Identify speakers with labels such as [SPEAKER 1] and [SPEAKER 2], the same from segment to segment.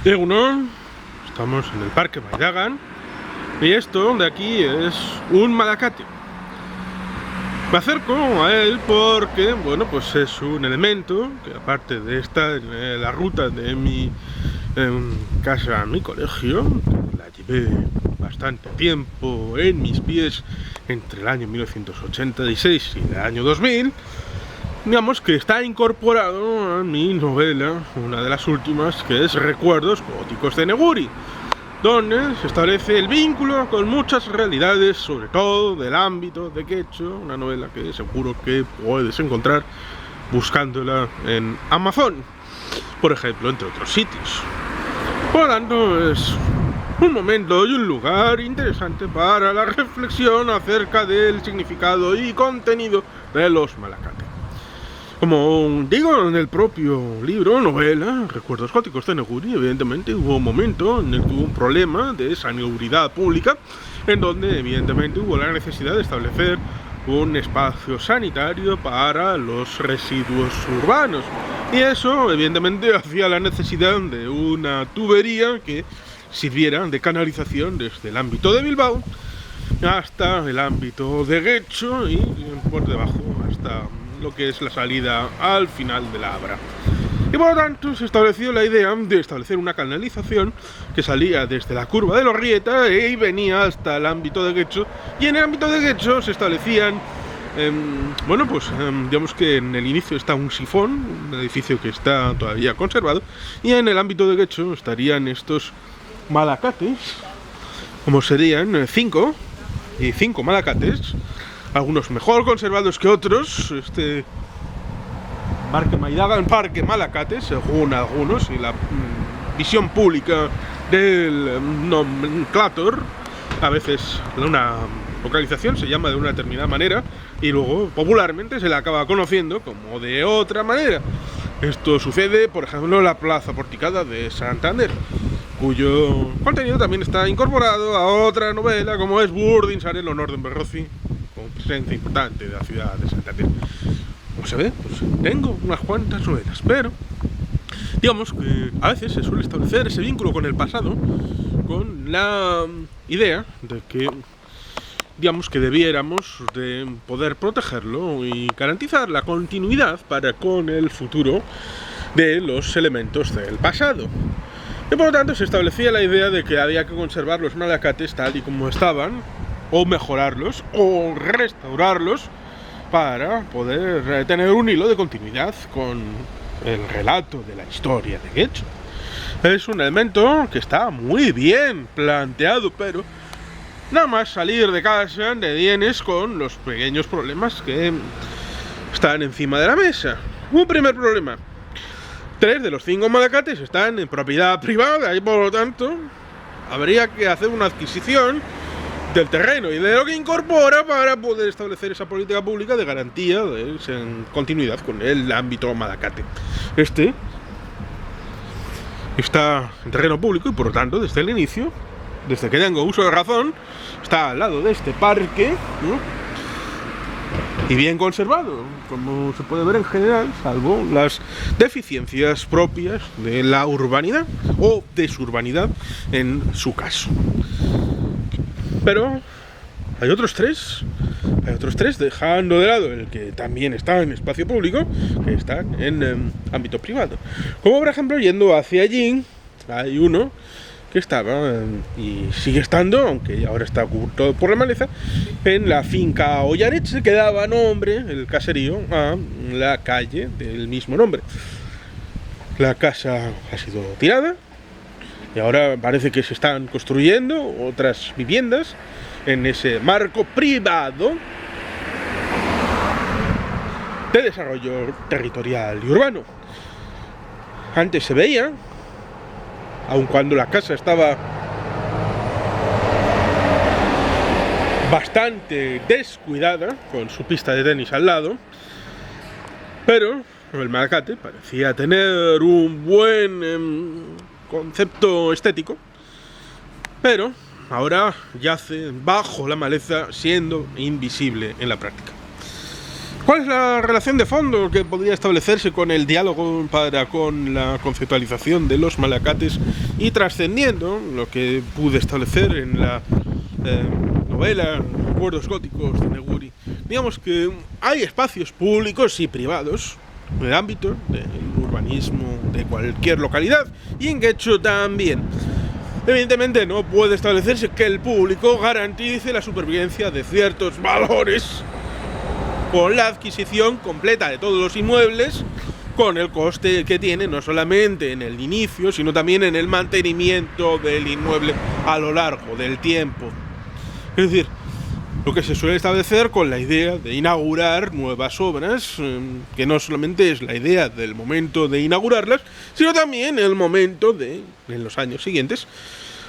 [SPEAKER 1] Uno, estamos en el Parque Maidagan y esto de aquí es un malacate. Me acerco a él porque, bueno, pues es un elemento que, aparte de estar en la ruta de mi casa a mi colegio, que la llevé bastante tiempo en mis pies entre el año 1986 y el año 2000, digamos que está incorporado a mi novela, una de las últimas, que es Recuerdos góticos de Neguri, donde se establece el vínculo con muchas realidades, sobre todo del ámbito de Getxo, una novela que seguro que puedes encontrar buscándola en Amazon, por ejemplo, entre otros sitios. Por lo tanto, es un momento y un lugar interesante para la reflexión acerca del significado y contenido de los malacate. Como digo en el propio libro, novela, Recuerdos góticos de Neguri, evidentemente hubo un momento en el que hubo un problema de salubridad pública, en donde evidentemente hubo la necesidad de establecer un espacio sanitario para los residuos urbanos. Y eso evidentemente hacía la necesidad de una tubería que sirviera de canalización desde el ámbito de Bilbao hasta el ámbito de Getxo y por debajo hasta lo que es la salida al final de la Abra. Y por lo tanto se estableció la idea de establecer una canalización que salía desde la curva de Lorrieta y venía hasta el ámbito de Getxo, y en el ámbito de Getxo se establecían digamos que en el inicio está un sifón, un edificio que está todavía conservado, y en el ámbito de Getxo estarían estos malacates, como serían 5 malacates, algunos mejor conservados que otros. Este Parque Maidagan, Parque Malacate, según algunos, y la visión pública del nomenclator, a veces una localización se llama de una determinada manera y luego popularmente se la acaba conociendo como de otra manera. Esto sucede, por ejemplo, en la Plaza Porticada de Santander, cuyo contenido también está incorporado a otra novela como es Burdin Sare el honor de Berrozi, con presencia importante de la ciudad de Santander. Como se ve, pues tengo unas cuantas novelas, pero digamos que a veces se suele establecer ese vínculo con el pasado, con la idea de que, digamos, que debiéramos de poder protegerlo y garantizar la continuidad para con el futuro de los elementos del pasado. Y por lo tanto se establecía la idea de que había que conservar los malacates tal y como estaban, o mejorarlos, o restaurarlos, para poder tener un hilo de continuidad con el relato de la historia de Getxo. Es un elemento que está muy bien planteado, pero nada más salir de casa te vienes con los pequeños problemas que están encima de la mesa. Un primer problema: 3 de los 5 malacates están en propiedad privada y por lo tanto habría que hacer una adquisición del terreno y de lo que incorpora para poder establecer esa política pública de garantía de continuidad con el ámbito malacate. Este está en terreno público y por lo tanto desde el inicio, desde que tengo uso de razón, está al lado de este parque, ¿no? Y bien conservado, como se puede ver en general, salvo las deficiencias propias de la urbanidad o desurbanidad en su caso. Pero hay otros tres, dejando de lado el que también está en espacio público, que están en ámbito privado. Como por ejemplo, yendo hacia allí, hay uno que estaba y sigue estando, aunque ahora está oculto por la maleza, en la finca Ollaretxe, que daba nombre, el caserío, a la calle del mismo nombre. La casa ha sido tirada y ahora parece que se están construyendo otras viviendas en ese marco privado de desarrollo territorial y urbano. Antes se veía, aun cuando la casa estaba bastante descuidada, con su pista de tenis al lado, pero el malacate parecía tener un buen concepto estético, pero ahora yace bajo la maleza, siendo invisible en la práctica. ¿Cuál es la relación de fondo que podría establecerse con el diálogo con la conceptualización de los malacates y trascendiendo lo que pude establecer en la novela Recuerdos góticos de Neguri? Digamos que hay espacios públicos y privados en el ámbito del urbanismo de cualquier localidad y en Getxo también. Evidentemente no puede establecerse que el público garantice la supervivencia de ciertos valores con la adquisición completa de todos los inmuebles, con el coste que tiene no solamente en el inicio, sino también en el mantenimiento del inmueble a lo largo del tiempo. Es decir, lo que se suele establecer con la idea de inaugurar nuevas obras, que no solamente es la idea del momento de inaugurarlas, sino también el momento de, en los años siguientes,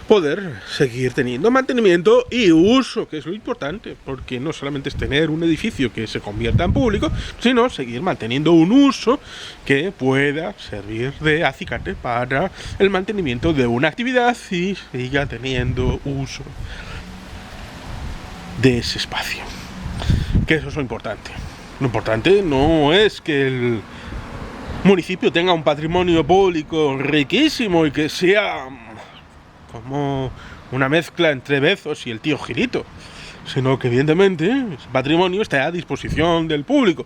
[SPEAKER 1] poder seguir teniendo mantenimiento y uso, que es lo importante, porque no solamente es tener un edificio que se convierta en público, sino seguir manteniendo un uso que pueda servir de acicate para el mantenimiento de una actividad y siga teniendo uso de ese espacio. Que eso es lo importante. Lo importante no es que el municipio tenga un patrimonio público riquísimo y que sea como una mezcla entre Bezos y el tío Gilito, sino que evidentemente ese patrimonio está a disposición del público.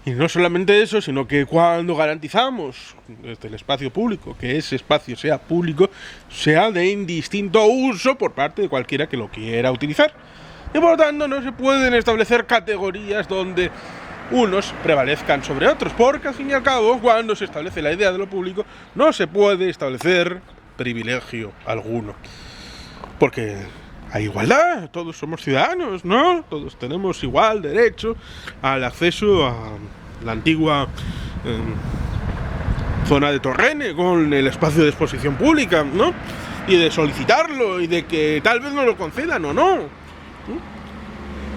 [SPEAKER 1] Y no solamente eso, sino que cuando garantizamos desde el espacio público que ese espacio sea público, sea de indistinto uso por parte de cualquiera que lo quiera utilizar. Y por lo tanto no se pueden establecer categorías donde unos prevalezcan sobre otros, porque al fin y al cabo, cuando se establece la idea de lo público, no se puede establecer privilegio alguno, porque hay igualdad, todos somos ciudadanos, ¿no? Todos tenemos igual derecho al acceso a la antigua zona de Torrene con el espacio de exposición pública, ¿no? Y de solicitarlo y de que tal vez nos lo concedan o no,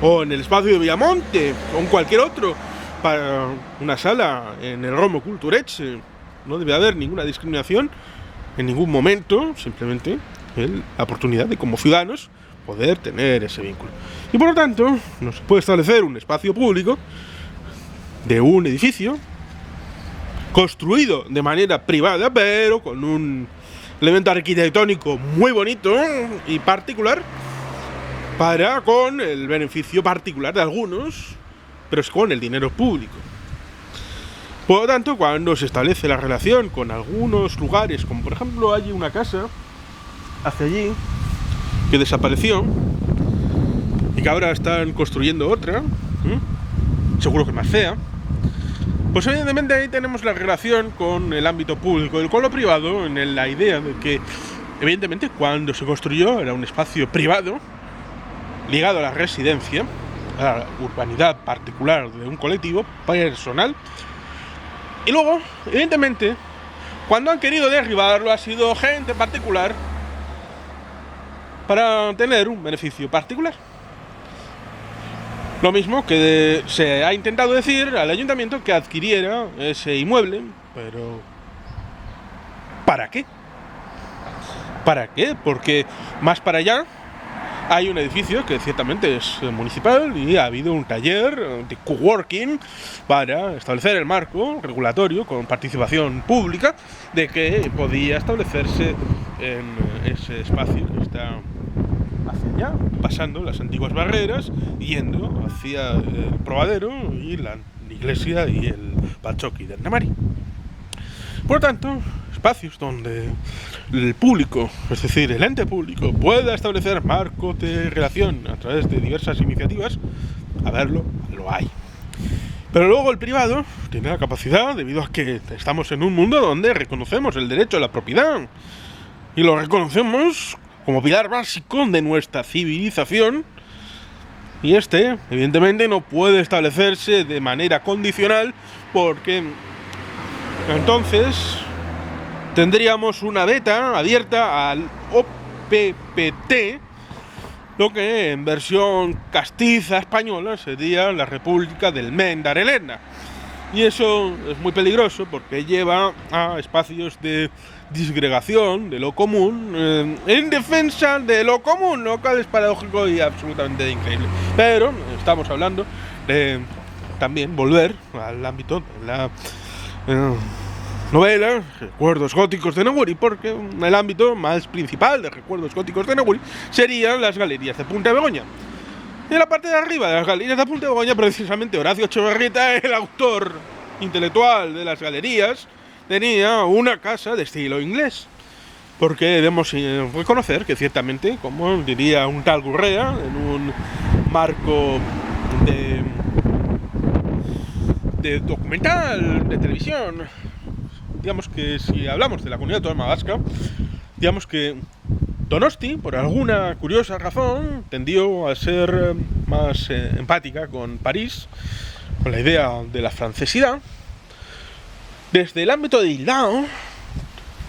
[SPEAKER 1] o en el espacio de Villamonte o en cualquier otro para una sala en el Romo Culturetxe. No debe haber ninguna discriminación en ningún momento, simplemente la oportunidad de, como ciudadanos, poder tener ese vínculo. Y por lo tanto, no se puede establecer un espacio público de un edificio construido de manera privada, pero con un elemento arquitectónico muy bonito y particular, para con el beneficio particular de algunos, pero es con el dinero público. Por lo tanto, cuando se establece la relación con algunos lugares, como por ejemplo hay una casa hacia allí que desapareció y que ahora están construyendo otra, seguro que más fea, pues evidentemente ahí tenemos la relación con el ámbito público y con lo privado, en la idea de que evidentemente cuando se construyó era un espacio privado ligado a la residencia, a la urbanidad particular de un colectivo personal. Y luego, evidentemente, cuando han querido derribarlo ha sido gente particular para tener un beneficio particular. Lo mismo que se ha intentado decir al ayuntamiento que adquiriera ese inmueble, pero ¿para qué? ¿Para qué? Porque más para allá hay un edificio que ciertamente es municipal y ha habido un taller de coworking para establecer el marco regulatorio con participación pública de que podía establecerse en ese espacio que está hacia allá, pasando las antiguas barreras, yendo hacia el Probadero y la iglesia y el Balchoqui de Namari. Por lo tanto, espacios donde el público, es decir, el ente público, pueda establecer marcos de relación a través de diversas iniciativas, a verlo, lo hay. Pero luego el privado tiene la capacidad, debido a que estamos en un mundo donde reconocemos el derecho a la propiedad y lo reconocemos como pilar básico de nuestra civilización, y evidentemente no puede establecerse de manera condicional, porque entonces tendríamos una beta abierta al OPPT, lo que en versión castiza española sería la República del Mendarelena. Y eso es muy peligroso porque lleva a espacios de disgregación de lo común, en defensa de lo común, lo cual es paradójico y absolutamente increíble. Pero estamos hablando de también volver al ámbito de la novela Recuerdos Góticos de Neguri, porque el ámbito más principal de Recuerdos Góticos de Neguri serían las galerías de Punta de Begoña. Y en la parte de arriba de las galerías de Punta de Begoña, precisamente Horacio Echevarrieta, el autor intelectual de las galerías, tenía una casa de estilo inglés. Porque debemos reconocer que ciertamente, como diría un tal Gurrea, en un marco de documental, de televisión, digamos que si hablamos de la comunidad autónoma vasca, digamos que Donosti, por alguna curiosa razón, tendió a ser más empática con París, con la idea de la francesidad. Desde el ámbito de Bilbao,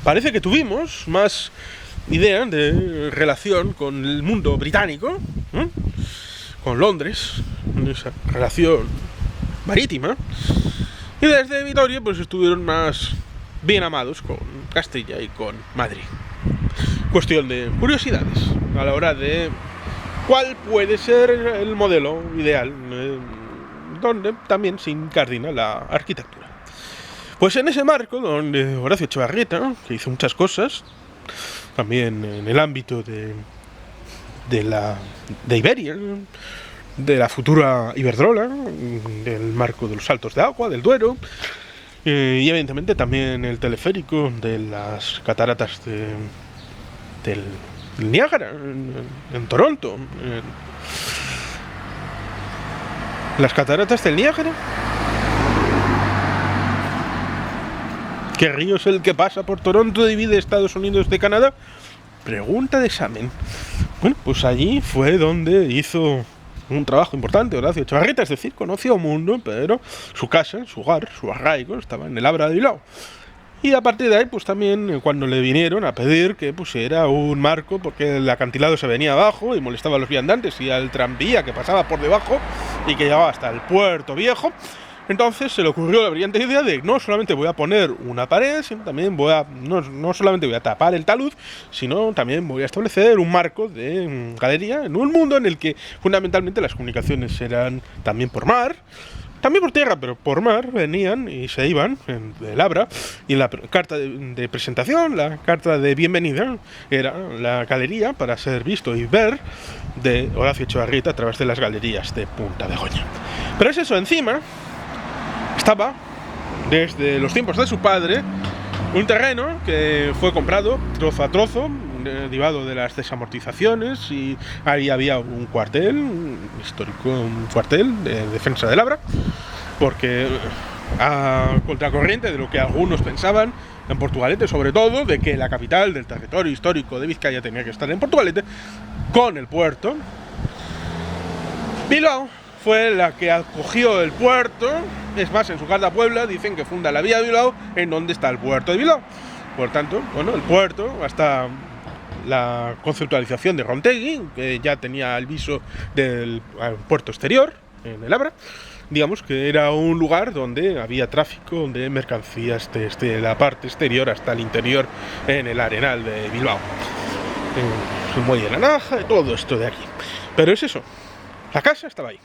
[SPEAKER 1] parece que tuvimos más idea de relación con el mundo británico, con Londres, esa relación marítima. Y desde Vitoria pues estuvieron más bien amados con Castilla y con Madrid. Cuestión de curiosidades a la hora de cuál puede ser el modelo ideal, donde también se incardina la arquitectura. Pues en ese marco, donde Horacio Echevarrieta, que hizo muchas cosas, también en el ámbito de Iberia, de la futura Iberdrola, del marco de los saltos de agua, del Duero, y evidentemente también el teleférico de las cataratas del Niágara, en Toronto, las cataratas del Niágara. ¿Qué río es el que pasa por Toronto y divide Estados Unidos de Canadá? Pregunta de examen. Bueno, pues allí fue donde hizo un trabajo importante Horacio Echevarrieta, es decir, conoció un mundo, pero su casa, su hogar, su arraigo estaba en el Abra de Bilbao. Y a partir de ahí, pues también cuando le vinieron a pedir que pusiera un marco, porque el acantilado se venía abajo y molestaba a los viandantes y al tranvía que pasaba por debajo y que llegaba hasta el puerto viejo, entonces se le ocurrió la brillante idea de no solamente voy a poner una pared, sino también no solamente voy a tapar el talud, sino también voy a establecer un marco de galería en un mundo en el que fundamentalmente las comunicaciones eran también por mar, también por tierra, pero por mar venían y se iban del Abra, y la carta de presentación, la carta de bienvenida, era la galería para ser visto y ver de Horacio Echevarrieta a través de las galerías de Punta de Begoña. Pero es eso, encima estaba, desde los tiempos de su padre, un terreno que fue comprado trozo a trozo, derivado de las desamortizaciones, y ahí había un cuartel, histórico, un cuartel de defensa del Abra, porque a contracorriente de lo que algunos pensaban en Portugalete, sobre todo, de que la capital del territorio histórico de Vizcaya tenía que estar en Portugalete, con el puerto, Bilbao fue la que acogió el puerto. Es más, en su carta a Puebla dicen que funda la vía de Bilbao en donde está el puerto de Bilbao. Por tanto, bueno, el puerto, hasta la conceptualización de Rontegui, que ya tenía el viso del puerto exterior, en el Abra, digamos que era un lugar donde había tráfico de mercancías desde la parte exterior hasta el interior en el Arenal de Bilbao. El muelle de Naranja y todo esto de aquí. Pero es eso, la casa estaba ahí,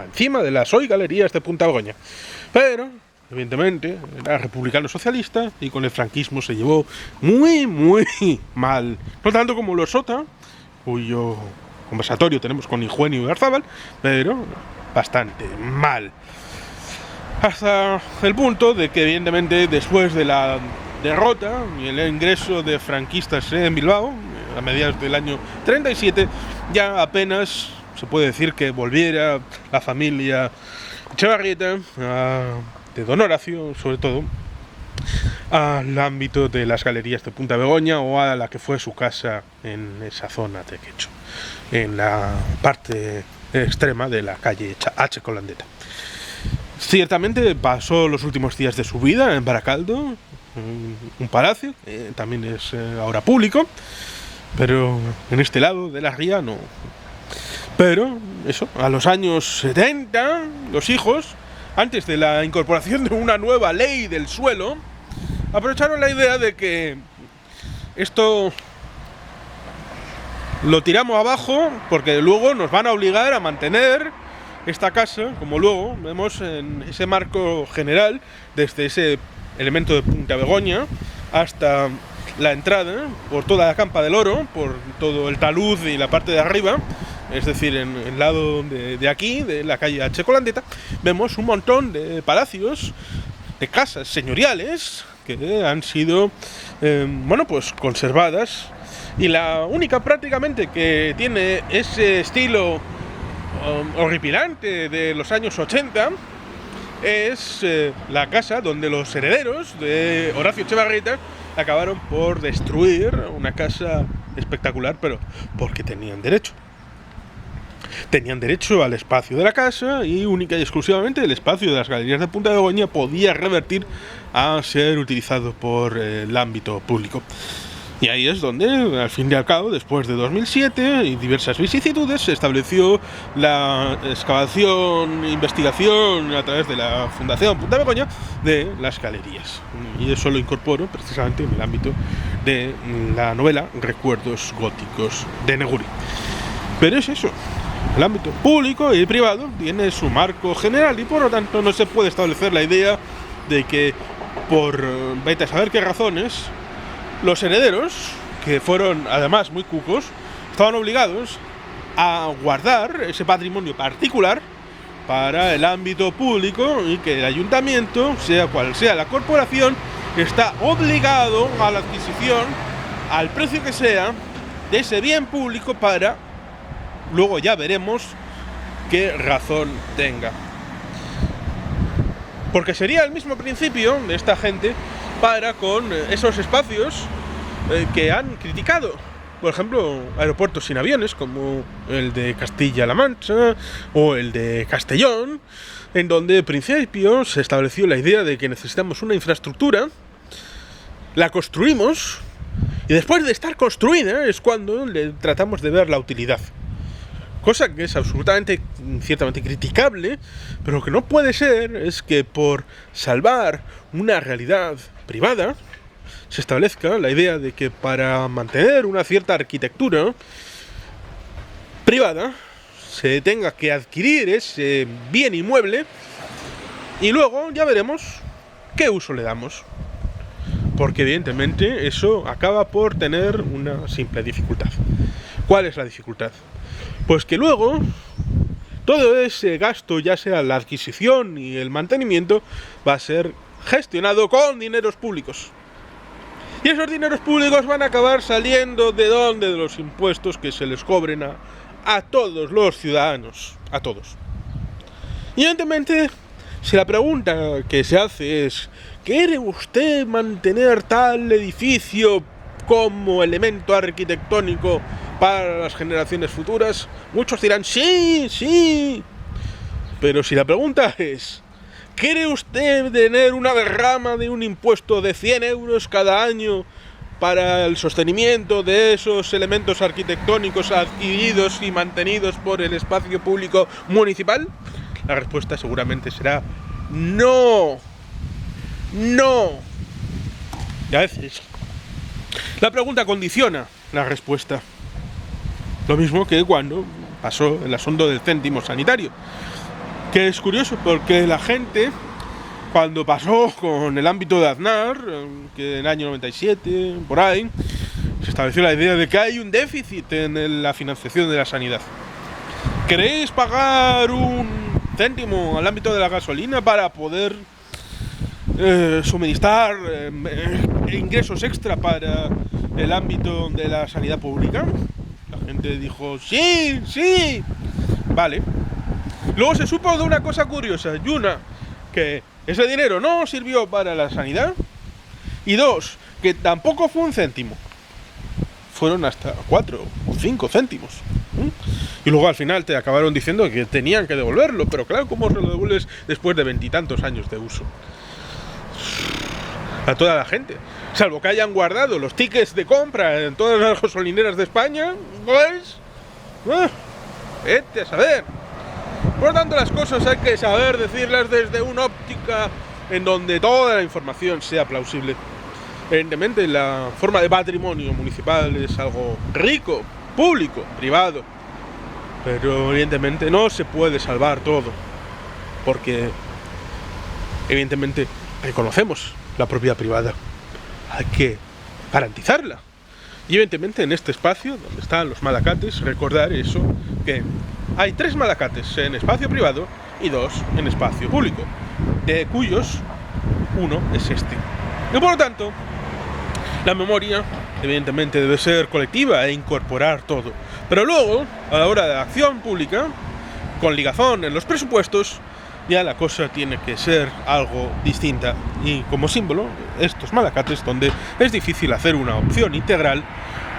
[SPEAKER 1] encima de las hoy galerías de Punta Begoña. Pero, evidentemente, era republicano socialista y con el franquismo se llevó muy, muy mal. No tanto como los Sota, cuyo conversatorio tenemos con Ingenio y Garzábal, pero bastante mal. Hasta el punto de que, evidentemente, después de la derrota y el ingreso de franquistas en Bilbao, a mediados del año 37, ya apenas se puede decir que volviera la familia Echevarrieta, de Don Horacio, sobre todo, al ámbito de las galerías de Punta Begoña o a la que fue su casa en esa zona de Quecho, en la parte extrema de la calle H. Colandeta. Ciertamente pasó los últimos días de su vida en Baracaldo, un palacio, también es ahora público, pero en este lado de la ría no. Pero, eso, a los años 70, los hijos, antes de la incorporación de una nueva ley del suelo, aprovecharon la idea de que esto lo tiramos abajo porque luego nos van a obligar a mantener esta casa, como luego vemos en ese marco general, desde ese elemento de Punta Begoña hasta la entrada, por toda la Campa del Oro, por todo el talud y la parte de arriba, es decir, en el lado de aquí, de la calle Checolandeta, vemos un montón de palacios, de casas señoriales que han sido, pues conservadas, y la única prácticamente que tiene ese estilo horripilante de los años 80 es la casa donde los herederos de Horacio Etxebarrieta acabaron por destruir una casa espectacular, pero porque tenían derecho. Tenían derecho al espacio de la casa y única y exclusivamente el espacio de las galerías de Punta Begoña podía revertir a ser utilizado por el ámbito público. Y ahí es donde, al fin y al cabo, después de 2007 y diversas vicisitudes, se estableció la excavación e investigación a través de la Fundación Punta Begoña de las galerías. Y eso lo incorporo precisamente en el ámbito de la novela Recuerdos Góticos de Neguri. Pero es eso. El ámbito público y privado tiene su marco general y por lo tanto no se puede establecer la idea de que por vete a saber qué razones los herederos, que fueron además muy cucos, estaban obligados a guardar ese patrimonio particular para el ámbito público y que el ayuntamiento, sea cual sea la corporación, está obligado a la adquisición al precio que sea de ese bien público para luego ya veremos qué razón tenga. Porque sería el mismo principio de esta gente para con esos espacios que han criticado. Por ejemplo, aeropuertos sin aviones, como el de Castilla-La Mancha o el de Castellón, en donde en principio se estableció la idea de que necesitamos una infraestructura, la construimos, y después de estar construida es cuando le tratamos de ver la utilidad. Cosa que es absolutamente, ciertamente criticable, pero lo que no puede ser es que por salvar una realidad privada se establezca la idea de que para mantener una cierta arquitectura privada se tenga que adquirir ese bien inmueble y luego ya veremos qué uso le damos. Porque evidentemente eso acaba por tener una simple dificultad. ¿Cuál es la dificultad? Pues que luego todo ese gasto, ya sea la adquisición y el mantenimiento, va a ser gestionado con dineros públicos. Y esos dineros públicos van a acabar saliendo ¿de dónde? De los impuestos que se les cobren a todos los ciudadanos, a todos. Y evidentemente, si la pregunta que se hace es ¿quiere usted mantener tal edificio como elemento arquitectónico para las generaciones futuras? Muchos dirán sí, sí. Pero si la pregunta es ¿quiere usted tener una derrama de un impuesto de 100 euros cada año para el sostenimiento de esos elementos arquitectónicos adquiridos y mantenidos por el espacio público municipal? La respuesta seguramente será no. No. Y a veces la pregunta condiciona la respuesta. Lo mismo que cuando pasó el asunto del céntimo sanitario. Que es curioso porque la gente, cuando pasó con el ámbito de Aznar, que en el año 97, por ahí, se estableció la idea de que hay un déficit en la financiación de la sanidad. ¿Queréis pagar un céntimo al ámbito de la gasolina para poder suministrar ingresos extra para el ámbito de la sanidad pública? La gente dijo, sí, sí, vale. Luego se supo de una cosa curiosa, y una, que ese dinero no sirvió para la sanidad, y dos, que tampoco fue un céntimo, fueron hasta 4 o 5 céntimos. Y luego al final te acabaron diciendo que tenían que devolverlo, pero claro, ¿cómo se lo devuelves después de 20 y tantos años de uso? A toda la gente, salvo que hayan guardado los tickets de compra en todas las gasolineras de España, pues vete a saber. Por lo tanto, las cosas hay que saber decirlas desde una óptica en donde toda la información sea plausible. Evidentemente, la forma de patrimonio municipal es algo rico, público, privado. pero evidentemente no se puede salvar todo, porque evidentemente reconocemos la propiedad privada, hay que garantizarla. Y evidentemente en este espacio donde están los malacates, recordar eso, que hay 3 malacates en espacio privado y 2 en espacio público, de cuyos uno es este. Y por lo tanto, la memoria evidentemente debe ser colectiva e incorporar todo. Pero luego, a la hora de la acción pública, con ligazón en los presupuestos, ya la cosa tiene que ser algo distinta. Y como símbolo, estos malacates donde es difícil hacer una opción integral,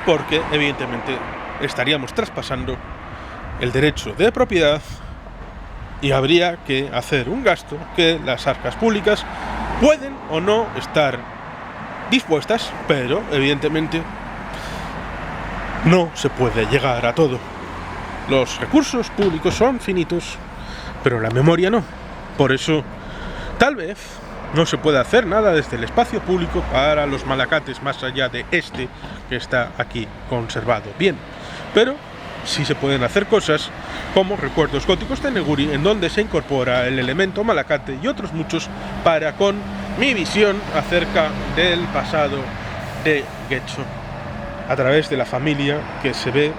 [SPEAKER 1] porque evidentemente estaríamos traspasando el derecho de propiedad y habría que hacer un gasto que las arcas públicas pueden o no estar dispuestas, pero evidentemente no se puede llegar a todo. Los recursos públicos son finitos, pero la memoria no. Por eso, tal vez no se puede hacer nada desde el espacio público para los malacates más allá de este que está aquí conservado bien. Pero sí se pueden hacer cosas como recuerdos góticos de Neguri, en donde se incorpora el elemento malacate y otros muchos para con mi visión acerca del pasado de Getxo a través de la familia que se ve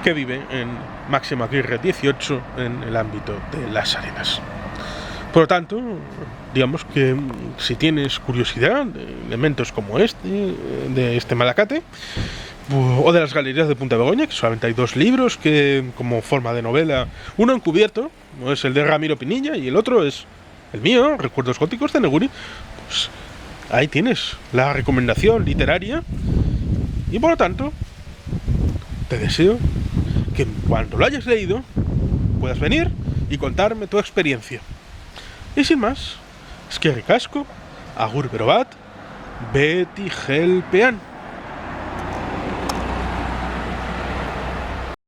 [SPEAKER 1] que vive en Máximo Aguirre 18 en el ámbito de las Arenas. Por lo tanto, digamos que si tienes curiosidad de elementos como este, de este malacate, o de las galerías de Punta Begoña, que solamente hay 2 libros que como forma de novela, uno encubierto, uno es el de Ramiro Pinilla y el otro es el mío, Recuerdos Góticos de Neguri, pues ahí tienes la recomendación literaria y por lo tanto te deseo que cuando lo hayas leído puedas venir y contarme tu experiencia. Y sin más, eskerrik asko, agur bero bat, beti gelpean.